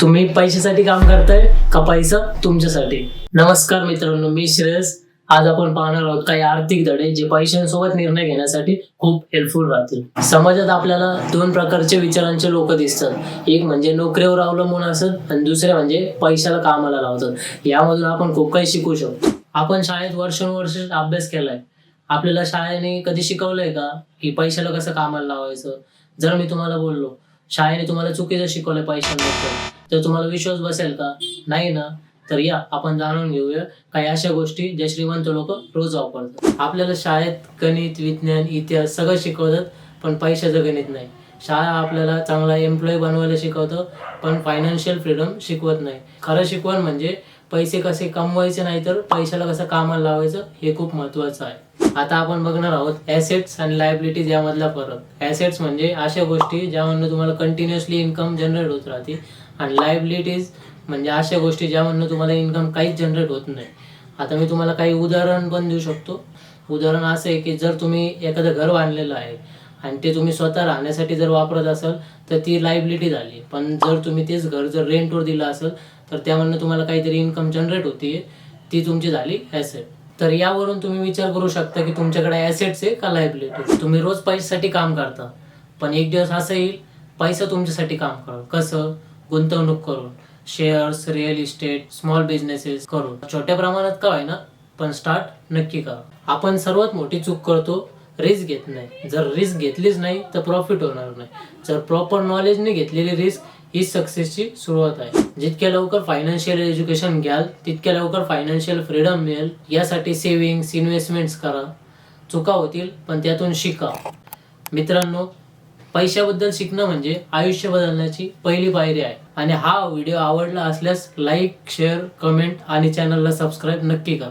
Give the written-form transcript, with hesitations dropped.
तुम्ही पैशासाठी काम करताय का पैसा तुमच्यासाठी? नमस्कार मित्रांनो, मी श्रेयस. आज आपण पाहणार आहोत काही आर्थिक धडे जे पैशांसोबत निर्णय घेण्यासाठी खूप हेल्पफुल राहतील. समाजात आपल्याला दोन प्रकारचे विचारांचे लोक दिसतात. एक म्हणजे नोकरीवर अवलंबून असत आणि दुसरे म्हणजे पैशाला कामाला लावतात. यामधून आपण खूप काही शिकू शकतो. आपण शाळेत वर्षानुवर्ष अभ्यास केलाय. आपल्याला शाळेने कधी शिकवलंय का की पैशाला कसं कामाला लावायचं? जर मी तुम्हाला बोललो शाळेने तुम्हाला चुकीचं शिकवलंय पैशांबद्दल, तर तुम्हाला विश्वास बसेल का? नाही ना. तर या आपण जाणून घेऊया काही अशा गोष्टी ज्या श्रीमंत लोक रोज वापरतात. आपल्याला शाळेत गणित, विज्ञान, इतिहास सगळं शिकवतात, पण पैशाचं गणित नाही. शाळा आपल्याला चांगला एम्प्लॉय बनवायला शिकवतं, पण फायनान्शियल फ्रीडम शिकवत नाही. खरं शिकवण म्हणजे पैसे कसे कमवायचे नाही तर पैशाला कसं कामाला लावायचं हे खूप महत्त्वाचं आहे. आता आपण बघणार आहोत ॲसेट्स आणि लायबिलिटीज यामधला फरक. ॲसेट्स म्हणजे अशा गोष्टी ज्यामधून तुम्हाला कंटिन्युअसली इन्कम जनरेट होत राहते, आणि लायबिलिटीज म्हणजे अशा गोष्टी ज्यामधून तुम्हाला इन्कम काहीच जनरेट होत नाही. आता मी तुम्हाला काही उदाहरण पण देऊ शकतो. उदाहरण असं आहे की जर तुम्ही एखादं घर बांधलेलं आहे आणि ते तुम्ही स्वतः राहण्यासाठी जर वापरत असाल तर ती लायबिलिटी झाली. पण जर तुम्ही तेच घर जर रेंटवर दिलं असेल तर त्यामधून तुम्हाला काहीतरी इन्कम जनरेट होतीये, ती तुमची झाली ॲसेट. तर यावरून तुम्ही विचार करू शकता की तुमच्याकडे ॲसेट्स आहे का लायबिलिटी. तुम्ही रोज पैशासाठी काम करता, पण एक दिवस असं येईल पैसा तुमच्यासाठी काम करेल. कसं? गुंतवणूक करून, shares, real estate, small businesses करून. छोट्या प्रमाणात का होईना पण स्टार्ट नक्की करा. आपण सर्वात मोठी चूक करतो, रिस्क घेत नाही. जर रिस्क घेतलीच नाही तर प्रॉफिट होणार नाही. जर प्रॉपर नॉलेजने घेतलेली रिस्क ही सक्सेसची सुरुवात आहे. जितक्या लवकर फायनान्शियल एज्युकेशन घ्याल तितक्या लवकर फायनान्शियल फ्रीडम मिळेल. यासाठी सेव्हिंग्स, इन्व्हेस्टमेंट्स करा. चुका होतील पण त्यातून शिका. मित्रांनो, पैशाबद्दल शिकणं म्हणजे आयुष्य बदलण्याची पहिली पायरी आहे. आणि हा व्हिडिओ आवडला असल्यास लाईक, शेअर, कमेंट आणि चॅनलला सबस्क्राईब नक्की करा.